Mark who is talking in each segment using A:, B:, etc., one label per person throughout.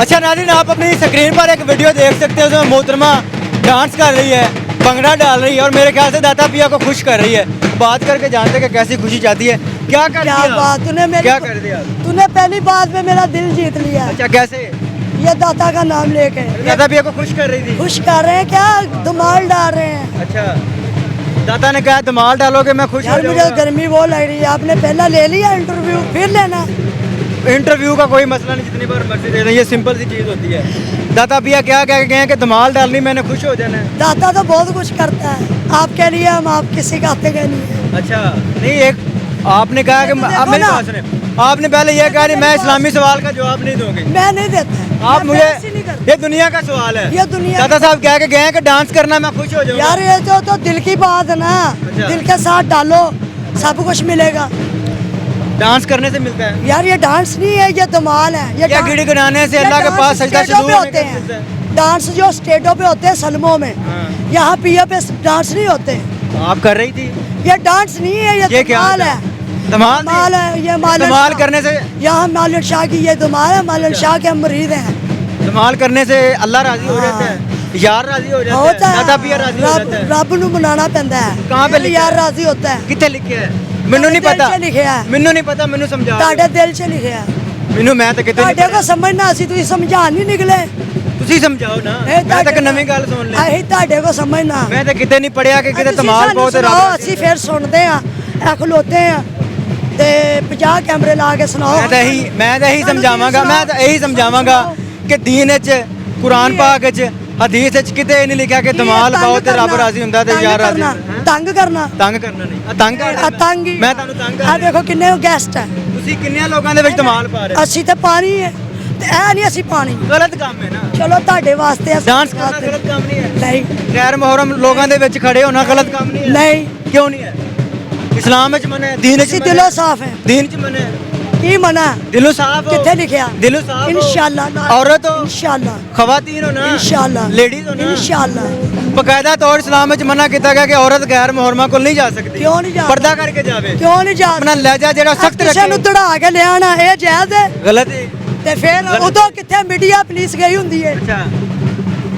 A: अच्छा नाज़रीन, आप अपनी स्क्रीन पर एक वीडियो देख सकते हो उसमें मोहतरमा डांस कर रही है, भंगड़ा डाल रही है और मेरे ख्याल से दाता पिया को खुश कर रही है। बात करके जानते हैं कि कैसी खुशी चाहती है। क्या कर
B: क्या
A: दिया?
B: बात तूने मेरी
A: क्या कर दिया?
B: तूने पहली बात में मेरा दिल जीत लिया।
A: अच्छा कैसे?
B: ये दाता का नाम लेके
A: दाता पिया को खुश कर रही थी।
B: खुश कर रहे हैं क्या, धमाल डाल रहे हैं।
A: अच्छा, दाता ने कहा धमाल डालोगे मैं खुश हो
B: यार मुझे
A: जाऊंगा।
B: गर्मी बहुत लग रही है, आपने पहला ले लिया इंटरव्यू, फिर लेना।
A: इंटरव्यू का कोई मसला नहीं, जितनी बार मर्जी दे दें, ये सिंपल सी चीज़ होती है। दाता पिया क्या कह के गए हैं कि धमाल डालनी मैंने खुश हो जाना है।
B: दाता तो बहुत कुछ करता है आपके लिए, हम आप किसी का आते गए नहीं है।
A: अच्छा नहीं, एक आपने कहा कि
B: तो
A: आप मेरी
B: देखो
A: बात सुने, आपने पहले ये कहा कि मैं इस्लामी सवाल का जवाब नहीं दूंगी।
B: मैं नहीं देता,
A: आप
B: मैं
A: मुझे
B: ऐसे नहीं करता।
A: ये दुनिया का सवाल है,
B: ये दुनिया
A: दादा साहब कह के गए हैं कि डांस करना मैं खुश हो जाऊंगा।
B: यार ये तो दिल की बात है ना,
A: अच्छा।
B: दिल के साथ डालो सब कुछ मिलेगा।
A: डांस करने से मिलता है
B: यार ये डांस नहीं है, ये धमाल है। ये
A: क्या
B: डांस-
A: गिड़गिड़ाने से
B: ये
A: अल्लाह के
B: डांस
A: पास सजदा
B: स्टेजों
A: शुरू
B: पे
A: होने
B: होते
A: का मिलता
B: हैं। डांस जो स्टेजों पे होते हैं सलमों में,
A: हाँ।
B: यहाँ पिया पे डांस नहीं होते।
A: आप कर रही थी
B: ये डांस नहीं है,
A: ये क्या
B: धमाल
A: था?
B: है।
A: धमाल
B: धमाल है ये मालन
A: धमाल
B: शाह।
A: करने से
B: यहाँ मालन शाह की ये धमाल है, मालन शाह के हम मरीद हैं।
A: धमाल करने से अल्लाह राजी हो जाता है, यार राजी हो जाता
B: होता
A: है,
B: है,
A: दादा पिया राजी हो जाता है।
B: रब ਨੂੰ ਮਨਾਣਾ ਪੈਂਦਾ ਹੈ।
A: कहाँ पे
B: फिर
A: लिखा
B: यार
A: है?
B: राजी होता है।
A: कितने लिखे है ਮੈਨੂੰ नहीं
B: ਤੁਹਾਡੇ
A: पता,
B: ਦਿਲ 'ਚ ਲਿਖਿਆ ਹੈ।
A: ਮੈਨੂੰ नहीं पता, ਮੈਨੂੰ समझा
B: ਤੁਹਾਡੇ ਦਿਲ 'ਚ ਲਿਖਿਆ ਹੈ।
A: ਮੈਨੂੰ ਮੈਂ ਤਾਂ ਕਿਤੇ
B: ਤੁਹਾਡੇ ਕੋ ਸਮਝਣਾ ਸੀ, ਤੁਸੀਂ ਸਮਝਾਣ ਨਹੀਂ ਨਿਕਲੇ।
A: ਤੁਸੀਂ ਸਮਝਾਓ ਨਾ, ਮੈਂ ਤਾਂ ਇੱਕ ਨਵੀਂ ਗੱਲ ਸੁਣ ਲਈ।
B: ਅਸੀਂ ਤੁਹਾਡੇ ਕੋ ਸਮਝਣਾ।
A: ਮੈਂ ਤਾਂ ਕਿਤੇ ਨਹੀਂ ਪੜਿਆ ਕਿ ਕਿਤੇ
B: ਤੁਸੀਂ
A: ਧਮਾਲ
B: ਸਾਨੂੰ
A: ਬਹੁਤ
B: ਸੁਣਾਓ, ਅਸੀਂ ਫਿਰ ਸੁਣਦੇ ਆ, ਇਹ ਖਲੋਤੇ ਆ ਤੇ 50 ਕੈਮਰੇ ਲਾ ਕੇ ਸੁਣਾਓ।
A: ਮੈਂ ਤਾਂ ਇਹੀ ਸਮਝਾਵਾਂਗਾ, ਮੈਂ ਤਾਂ ਇਹੀ ਸਮਝਾਵਾਂਗਾ ਕਿ ਦੀਨ ਵਿੱਚ, ਕੁਰਾਨ ਪਾਕ ਵਿੱਚ, ਹਦੀਸ ਵਿੱਚ ਕਿਤੇ ਨਹੀਂ ਲਿਖਿਆ ਕਿ ਧਮਾਲ ਪਾਓ ਤੇ ਰੱਬ ਰਾਜ਼ੀ ਹੁੰਦਾ ਤੇ ਯਾਰ ਰਾਜ਼ੀ ਹੁੰਦਾ।
B: ਤੰਗ ਕਰਨਾ,
A: ਤੰਗ ਕਰਨਾ ਨਹੀਂ, ਆ ਤੰਗ
B: ਆ ਤੰਗ ਹੀ।
A: ਮੈਂ ਤੁਹਾਨੂੰ ਤੰਗ
B: ਆ
A: ਕਰ
B: ਦੇਖੋ ਕਿੰਨੇ ਗੈਸਟ ਹੈ।
A: ਤੁਸੀਂ ਕਿੰਨੇ ਲੋਕਾਂ ਦੇ ਵਿੱਚ ਧਮਾਲ ਪਾ ਰਹੇ
B: ਅਸੀਂ ਤੇ ਪਾਣੀ ਹੈ ਤੇ ਇਹ ਨਹੀਂ ਅਸੀਂ ਪਾਣੀ।
A: ਗਲਤ ਕੰਮ ਹੈ ਨਾ,
B: ਚਲੋ ਤੁਹਾਡੇ ਵਾਸਤੇ
A: ਡਾਂਸ ਕਰਨਾ ਗਲਤ ਕੰਮ ਨਹੀਂ ਹੈ।
B: ਨਹੀਂ
A: ਗੈਰ ਮੁਹਰਮ ਲੋਕਾਂ ਦੇ ਵਿੱਚ ਖੜੇ ਹੋਣਾ ਗਲਤ ਕੰਮ ਨਹੀਂ ਹੈ।
B: ਨਹੀਂ,
A: ਕਿਉਂ ਨਹੀਂ ਹੈ? ਇਸਲਾਮ ਵਿੱਚ ਮਨਾ ਹੈ, ਦੀਨ ਵਿੱਚ
B: ਅਸੀਂ
A: ਮਨਾ
B: ਦਿਲੋਂ
A: ਹੈ,
B: ਸਾਫ਼ ਹੈ।
A: ਦੀਨ ਚ ਮਨਾ ਹੈ।
B: ਕੀ ਮਨਾ?
A: ਦਿਲੋਂ ਸਾਫ਼ ਹੋ,
B: ਕਿੱਥੇ ਲਿਖਿਆ?
A: ਦਿਲੋਂ ਸਾਫ਼ ਹੋ।
B: ਇਨਸ਼ਾਅੱਲਾ
A: औरत हो,
B: ਇਨਸ਼ਾਅੱਲਾ
A: ਖਵਾਤੀਨ ਹੋ ਨਾ,
B: ਇਨਸ਼ਾਅੱਲਾ
A: ਲੇਡੀਜ਼ ਹੋ ਨਾ,
B: ਇਨਸ਼ਾਅੱਲਾ।
A: ਬਕਾਇਦਾ ਤੌਰ ਇਸਲਾਮ ਵਿੱਚ ਮਨਾ ਕੀਤਾ ਗਿਆ ਕਿ ਔਰਤ ਗੈਰ ਮੁਹਰਮਾ ਕੋਲ ਨਹੀਂ ਜਾ ਸਕਦੀ।
B: ਕਿਉਂ ਨਹੀਂ ਜਾ
A: ਪਰਦਾ ਕਰਕੇ ਜਾਵੇ,
B: ਕਿਉਂ ਨਹੀਂ ਜਾ
A: ਆਪਣਾ ਲਹਿਜਾ ਜਿਹੜਾ ਸਖਤ
B: ਕਿਸੇ ਨੂੰ
A: ਰੱਖੇ।
B: ਦੜਾ ਕੇ ਲਿਆਣਾ ਇਹ ਜਾਇਜ਼ ਹੈ?
A: ਗਲਤ ਹੈ।
B: ਤੇ ਫਿਰ ਉਦੋਂ ਕਿੱਥੇ ਮੀਡੀਆ ਪੁਲਿਸ ਗਈ ਹੁੰਦੀ ਹੈ?
A: ਅੱਛਾ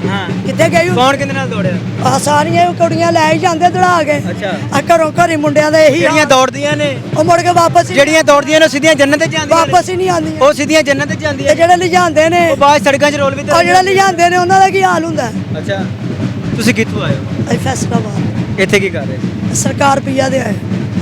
A: ਹਾਂ,
B: ਕਿੱਥੇ ਗਈ ਹੁੰਦੀ?
A: ਕੌਣ ਕਿਹਦੇ ਨਾਲ ਦੌੜਿਆ?
B: ਆ ਸਾਰੀਆਂ ਕੁੜੀਆਂ ਲੈ ਹੀ ਜਾਂਦੇ ਦੜਾ ਕੇ।
A: ਅੱਛਾ,
B: ਆ ਘਰੋਂ ਘਰੀ ਮੁੰਡਿਆਂ ਦਾ ਇਹੀ
A: ਜਿਹੜੀਆਂ
B: ਹਾਲ।
A: ਦੌੜਦੀਆਂ ਨੇ,
B: ਉਹ ਮੁੜ ਕੇ ਵਾਪਸ ਹੀ
A: ਜਿਹੜੀਆਂ ਦੌੜਦੀਆਂ ਨੇ ਉਹ ਸਿੱਧੀਆਂ ਜੰਨਤ ਤੇ ਜਾਂਦੀਆਂ ਨੇ।
B: ਵਾਪਸ ਹੀ ਨਹੀਂ ਆਉਂਦੀਆਂ।
A: ਉਹ ਸਿੱਧੀਆਂ ਜੰਨਤ ਤੇ ਜਾਂਦੀਆਂ
B: ਤੇ
A: ਨੇ।
B: ਜਿਹੜੇ ਲਿਜਾਂਦੇ ਨੇ,
A: ਉਹ ਬਾਅਦ 'ਚ ਸੜਕਾਂ 'ਚ ਰੋਲ ਵੀ
B: ਉਹ ਜਿਹੜੇ ਲਿਜਾਂਦੇ ਨੇ ਉਹਨਾਂ ਦਾ ਕੀ ਹਾਲ ਹੁੰਦਾ?
A: ਅੱਛਾ, ਤੁਸੀਂ ਕਿੱਥੋਂ ਆਏ ਹੋ?
B: ਅਸੀਂ ਫੈਸਲਾਬਾਦ
A: ਇੱਥੇ ਕੀ ਕਰ ਰਹੇ?
B: ਸਰਕਾਰ ਪਿਆ ਦੇ ਆਏ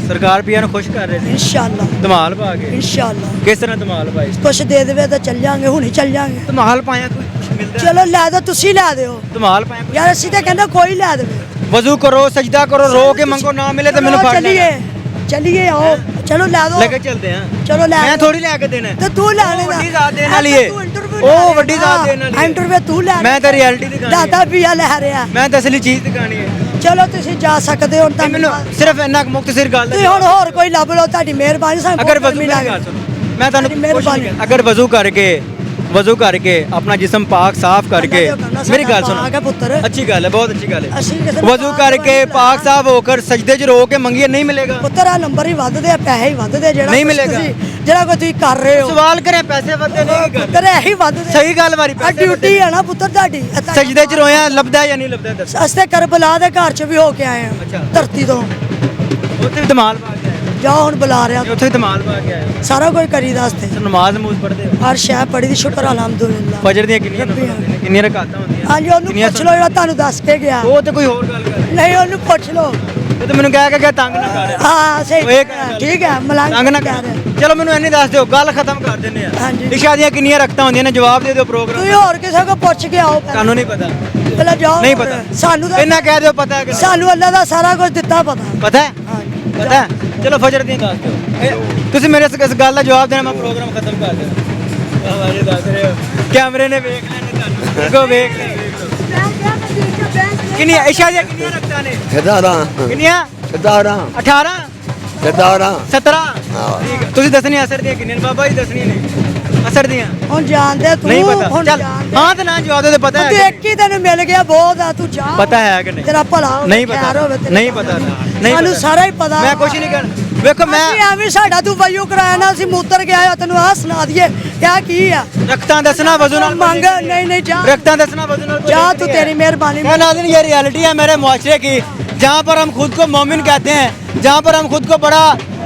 A: ਸਰਕਾਰ ਪਿਆ ਨੂੰ ਖੁਸ਼ ਕਰ ਰਹੇ ਸੀ,
B: ਇਨਸ਼ਾਅੱਲਾ
A: ਧਮਾਲ ਪਾ ਕੇ।
B: ਇਨਸ਼ਾਅੱਲਾ।
A: ਕਿਸ ਤਰ੍ਹਾਂ ਧਮਾਲ ਪਾਈ?
B: ਕੁਛ ਦੇ ਦੇਵੇ ਤਾਂ ਚੱਲ ਜਾਾਂਗੇ, ਹੁਣੀ ਚੱਲ ਜਾਾਂਗੇ।
A: ਧਮਾਲ ਪਾਇਆ ਕੋਈ ਕੁਛ ਮਿਲਦਾ?
B: ਚਲੋ ਲੈ ਦੋ, ਤੁਸੀਂ ਲੈ ਦਿਓ
A: ਧਮਾਲ ਪਾਇਆ ਕੋਈ?
B: ਯਾਰ, ਅਸੀਂ ਤਾਂ ਕਹਿੰਦੇ ਕੋਈ ਲੈ ਦੇਵੇ।
A: ਵਜ਼ੂ ਕਰੋ, ਸਜਦਾ ਕਰੋ, ਰੋ ਕੇ ਮੰਗੋ, ਨਾ ਮਿਲੇ ਤਾਂ ਮੈਨੂੰ ਫੜ
B: ਚਲਿਏ
A: ਲੈਣਾ।
B: ਚਲਿਏ ਆਓ, ਚਲੋ ਲੈ ਦੋ,
A: ਲੈ ਕੇ ਚੱਲਦੇ ਆ।
B: ਚਲੋ ਲੈ
A: ਮੈਂ
B: ਦਿਓ।
A: ਥੋੜੀ ਲੈ ਕੇ ਦੇਣਾ ਹੈ।
B: ਤੇ ਤੂੰ ਲੈ ਲੈਣਾ।
A: ਵੱਡੀ ਜ਼ਾਤ ਦੇਣ ਵਾਲੀ ਏ।
B: ਤੂੰ interview
A: ਉਹ
B: ਲੈ
A: ਵੱਡੀ
B: ਲੈਣਾ।
A: ਜ਼ਾਤ ਦੇਣ ਵਾਲੀ ਏ।
B: ਇੰਟਰਵਿਊ ਤੂੰ ਲੈ
A: ਮੈਂ ਤਾਂ ਰਿਐਲਿਟੀ ਦਿਖਾਣੀ ਹੈ।
B: ਦਾਦਾ ਪੀਆ ਲੈ ਰਿਹਾ।
A: ਮੈਂ ਤਾਂ ਅਸਲੀ ਚੀਜ਼ ਦਿਖਾਣੀ ਹੈ।
B: ਚਲੋ ਤੁਸੀਂ ਜਾ ਸਕਦੇ ਹੋ ਹੁਣ ਤਾਂ।
A: ਮੈਨੂੰ ਸਿਰਫ ਇੰਨਾ ਮੁਖਤਸਰ ਗੱਲ
B: ਤੁਸੀਂ ਹੁਣ ਹੋਰ ਕੋਈ ਲੱਭ ਲਓ, ਤੁਹਾਡੀ ਮਿਹਰਬਾਨੀ। ਸਾਨੂੰ
A: ਅਗਰ
B: ਬਹੁਤ
A: ਵਜ਼ੂ
B: ਮਿਲਾਂਗੇ।
A: ਮੈਂ ਤੁਹਾਨੂੰ
B: ਤੁਹਾਡੀ ਮਿਹਰਬਾਨੀ।
A: ਅਗਰ ਵਜ਼ੂ ਕਰਕੇ ਆਪਣਾ ਜਿਸਮ ਪਾਕ ਸਾਫ਼ ਕਰਕੇ, ਮੇਰੀ ਗੱਲ ਸੁਣੋ,
B: ਆਗਾ ਪੁੱਤਰ,
A: ਅੱਛੀ ਗੱਲ ਹੈ, ਬਹੁਤ ਅੱਛੀ ਗੱਲ ਹੈ।
B: ਅਸੀਂ ਕਿਸੇ ਨੂੰ
A: ਵਜ਼ੂ
B: ਪਾਕ
A: ਕਰਕੇ
B: ਨਹੀਂ
A: ਪਾਕ ਸਾਫ਼ ਹੋकर ਸਜਦੇ 'ਚ ਰੋ ਕੇ ਮੰਗੀਏ, ਨਹੀਂ ਮਿਲੇਗਾ।
B: ਪੁੱਤਰ ਆ ਨੰਬਰ ਹੀ ਵੱਧਦੇ ਆ, ਪੈਸੇ ਹੀ ਵੱਧਦੇ ਆ। ਜਿਹੜਾ
A: ਨਹੀਂ
B: ਕੁਛ
A: ਮਿਲੇਗਾ।
B: ਜਿਹੜਾ ਕੋਈ ਤੁਸੀਂ ਕਰ ਰਹੇ ਹੋ,
A: ਸਵਾਲ ਕਰੇ ਪੈਸੇ ਵੱਧਦੇ ਨਹੀਂ ਕਰ
B: ਪੁੱਤਰ ਇਹੀ ਵੱਧਦੇ।
A: ਸਹੀ ਗੱਲ ਵਾਰੀ
B: ਆ ਡਿਊਟੀ ਹੈ ਨਾ ਪੁੱਤਰ ਤੁਹਾਡੀ।
A: ਸਜਦੇ 'ਚ ਰੋਇਆ ਲੱਭਦਾ ਜਾਂ ਨਹੀਂ ਲੱਭਦਾ ਦੱਸ।
B: ਅਸੀਂ ਤੇ ਕਰਬਲਾ ਦੇ ਘਰ ਚ ਵੀ ਹੋ ਕੇ ਆਏ
A: ਅੱਛਾ।
B: ਹਾਂ, ਧਰਤੀ ਤੋਂ।
A: ਉੱਥੇ ਵੀ ਧਮਾਲ ਪਾ ਕੇ ਆਏ
B: ਜਾਓ ਹੁਣ ਬੁਲਾ ਰਿਹਾ,
A: ਹੋ। ਉੱਥੇ ਵੀ ਧਮਾਲ ਪਾ ਕੇ ਆਏ ਹੋ।
B: ਸਾਰਾ ਕੁਝ ਕਰੀ ਦੱਸਦੇ।
A: ਨਮਾਜ਼ ਮੂਜ਼ ਪੜ੍ਹਦੇ ਹੋ?
B: ਹਰ ਸ਼ੈ ਪੜੀ ਦੀ, ਸ਼ੁਕਰ ਅਲਹਮਦੁਲਿਲਾ।
A: ਫਜਰ ਦੀਆਂ ਕਿੰਨੀਆਂ ਕਿੰਨੀਆਂ ਰਕਾਤਾਂ ਹੁੰਦੀਆਂ?
B: ਹਾਂਜੀ, ਉਹਨੂੰ ਪੁੱਛ ਲਓ ਜਿਹੜਾ ਤੁਹਾਨੂੰ ਦੱਸ ਕੇ ਗਿਆ।
A: ਉਹ ਤੇ ਕੋਈ ਹੋਰ ਗੱਲ ਕਰ।
B: ਨਹੀਂ, ਉਹਨੂੰ ਪੁੱਛ ਲਓ।
A: ਇਹ ਤਾਂ ਮੈਨੂੰ ਕਹਿ ਕੇ ਗਿਆ ਤੰਗ ਨਾ ਕਰ।
B: ਹਾਂ ਸਹੀ,
A: ਉਹ ਇਹ ਗੱਲ।
B: ਠੀਕ ਹੈ, ਮਲੰਗ
A: ਤੰਗ ਨਾ
B: ਕਹਿ
A: ਕਰ।
B: ਰਿਹਾ।
A: ਚਲੋ ਮੈਨੂੰ ਇੰਨੀ ਦੱਸ ਦਿਓ, ਗੱਲ ਖਤਮ ਕਰ ਦਿੰਦੇ ਆ।
B: ਹਾਂਜੀ।
A: ਇਸ਼ਾ ਦੀਆਂ ਕਿੰਨੀਆਂ ਰਕਤਾਂ ਹੁੰਦੀਆਂ ਨੇ? ਜਵਾਬ ਦੇ ਦਿਓ ਪ੍ਰੋਗਰਾਮ।
B: ਤੁਸੀਂ ਹੋਰ ਕਿਸੇ ਕੋ ਪੁੱਛ ਕੇ ਆਓ ਪਹਿਲਾਂ।
A: ਤੁਹਾਨੂੰ ਨਹੀਂ ਪਤਾ?
B: ਪਹਿਲਾਂ ਜਾਓ।
A: ਨਹੀਂ ਪਤਾ?
B: ਸਾਨੂੰ ਤਾਂ
A: ਇੰਨਾ ਕਹਿ ਦਿਓ ਪਤਾ ਹੈ ਕਿ
B: ਸਾਨੂੰ ਅੱਲਾ ਦਾ ਸਾਰਾ ਕੁਝ ਦਿੱਤਾ ਪਤਾ।
A: ਪਤਾ ਹੈ?
B: ਹਾਂਜੀ
A: ਪਤਾ ਹੈ? ਚਲੋ ਫਜਰ ਦੀਆਂ ਦੱਸ ਦਿਓ। ਤੁਸੀਂ ਮੇਰੇ ਇਸ ਗੱਲ ਦਾ ਜਵਾਬ ਦੇਣਾ, ਮੈਂ ਪ੍ਰੋਗਰਾਮ ਖਤਮ ਕਰ ਦੇਣਾ। ਆਹ ਵਾਜੇ ਦੱਸ ਰਹੇ ਹੋ, ਕੈਮਰੇ ਨੇ ਵੇਖ ਲੈਣੇ ਤੁਹਾਨੂੰ। ਕੋ ਵੇਖ ਲੈ। ਕਿੰਨੀਆਂ ਇਸ਼ਾ ਦੀਆਂ ਕਿੰਨੀਆਂ ਰਕਤਾਂ ਨੇ?
C: 17
A: ਕਿੰਨੀਆਂ?
C: 17
A: 18
C: 17
A: 17।
C: ਹਾਂ।
A: ਠੀਕ ਹੈ, ਤੁਸੀਂ ਦੱਸਣੀ ਅਸਰ ਦੀਆਂ ਕਿੰਨੀਆਂ ਨੇ? ਬਾਬਾ ਜੀ ਦੱਸਣੀਆਂ ਨੇ ਅਸਰ ਦੀਆਂ।
B: ਹੁਣ ਜਾਣਦੇ ਤੂੰ।
A: ਨਹੀਂ ਪਤਾ?
B: ਹੁਣ
A: ਚੱਲ
B: ਜਾਣਦੇ।
A: ਹਾਂ ਤੇ ਨਾ ਜਵਾਬ ਦੇ, ਪਤਾ
B: ਤੂੰ
A: ਹੈ
B: ਇੱਕ ਹੀ ਤੈਨੂੰ ਮਿਲ ਗਿਆ, ਬਹੁਤ ਆ, ਤੂੰ ਜਾ।
A: ਪਤਾ ਹੈ ਕਿ ਨਹੀਂ?
B: ਤੇਰਾ ਭਲਾ ਹੋਵੇ,
A: ਨਹੀਂ
B: ਖੈਰ
A: ਪਤਾ,
B: ਹੋਵੇ ਤੇਰੇ
A: ਨਹੀਂ
B: ਨਾਲ।
A: ਪਤਾ, ਨਹੀਂ
B: ਸਾਨੂੰ
A: ਪਤਾ।
B: ਸਾਰਾ ਹੀ ਪਤਾ।
A: ਮੈਂ ਕੁਛ ਨਹੀਂ ਕਰ। ਵੇਖੋ ਮੈਂ
B: ਅਸੀਂ ਐਵੇਂ ਸਾਡਾ ਤੂੰ ਵਯੂ ਕਰਾਇਆ ਨਾ ਅਸੀਂ ਮੂਤਰ ਗਿਆ ਆ ਤੈਨੂੰ ਆਹ ਸੁਣਾ ਦਈਏ ਕਿਆ ਕੀ ਆ
A: रखता दसना वजू नाल
B: ਮੰਗ ਨਹੀਂ ਨਹੀਂ ਜਾ
A: रखता दसना वजू नाल
B: जा तू तेरी मेहरबानी
A: क्या नाज़रीन, ये रियलिटी है मेरे मुआशरे की, जहाँ पर हम खुद को मोमिन कहते हैं, जहाँ पर हम खुद को बड़ा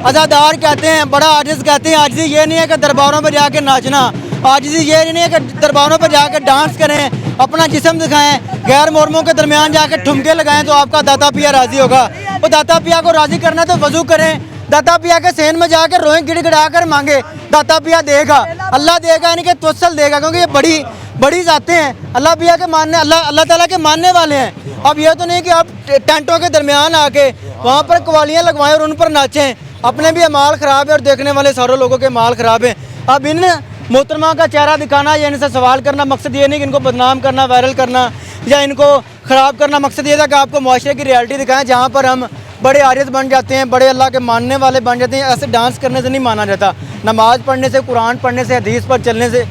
A: अज़ादार कहते हैं, बड़ा आजिज़ कहते हैं। आजिज़ी ये नहीं है कि दरबारों पर जाके नाचना, आजिज़ी ये नहीं है कि दरबारों पर जाके डांस करें, अपना जिस्म दिखाएं, गैर मोरमों के दरमियान जाके ठुमके लगाएं तो आपका दाता पिया राज़ी होगा। वो दाता पिया को राज़ी करना तो वज़ू करें, दाता पिया के सेन में जाकर रोएं गिड़गिड़ा कर मांगे, दाता पिया देगा, अल्लाह देगा, यानी कि तवस्सल देगा, क्योंकि ये बड़ी बड़ी जाते हैं, अल्लाह पिया के मानने, अल्लाह ताला के मानने वाले हैं। अब ये तो नहीं कि आप टेंटों के दरमियान आके वहाँ पर कवालियाँ लगवाएं और उन पर नाचें, अपने भी माल ख़राब है और देखने वाले सारे लोगों के माल ख़राब हैं। अब इन मोहतरमा का चेहरा दिखाना या इनसे सवाल करना मकसद ये नहीं कि इनको बदनाम करना, वायरल करना या इनको ख़राब करना, मकसद ये था कि आपको मुआशरे की रियलिटी दिखाएं, जहाँ पर हम बड़े आरियत बन जाते हैं, बड़े अल्लाह के मानने वाले बन जाते हैं। ऐसे डांस करने से नहीं माना जाता, नमाज़ पढ़ने से, कुरान पढ़ने से, हदीस पर चलने से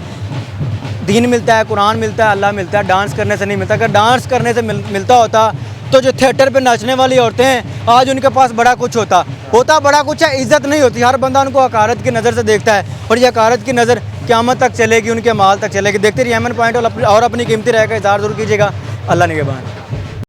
A: दीन मिलता है, कुरान मिलता है, अल्लाह मिलता है। डांस करने से नहीं मिलता। अगर डांस करने से मिलता होता तो जो थिएटर पे नाचने वाली औरतें हैं आज उनके पास बड़ा कुछ होता बड़ा कुछ है, इज़्ज़त नहीं होती। हर बंदा उनको हकारत की नज़र से देखता है और ये हकारत की नज़र क़यामत तक चलेगी, उनके माल तक चलेगी। देखते रहिए यमन पॉइंट और अपनी कीमती राय का इज़हार ज़रूर कीजिएगा। अल्लाह निगहबान।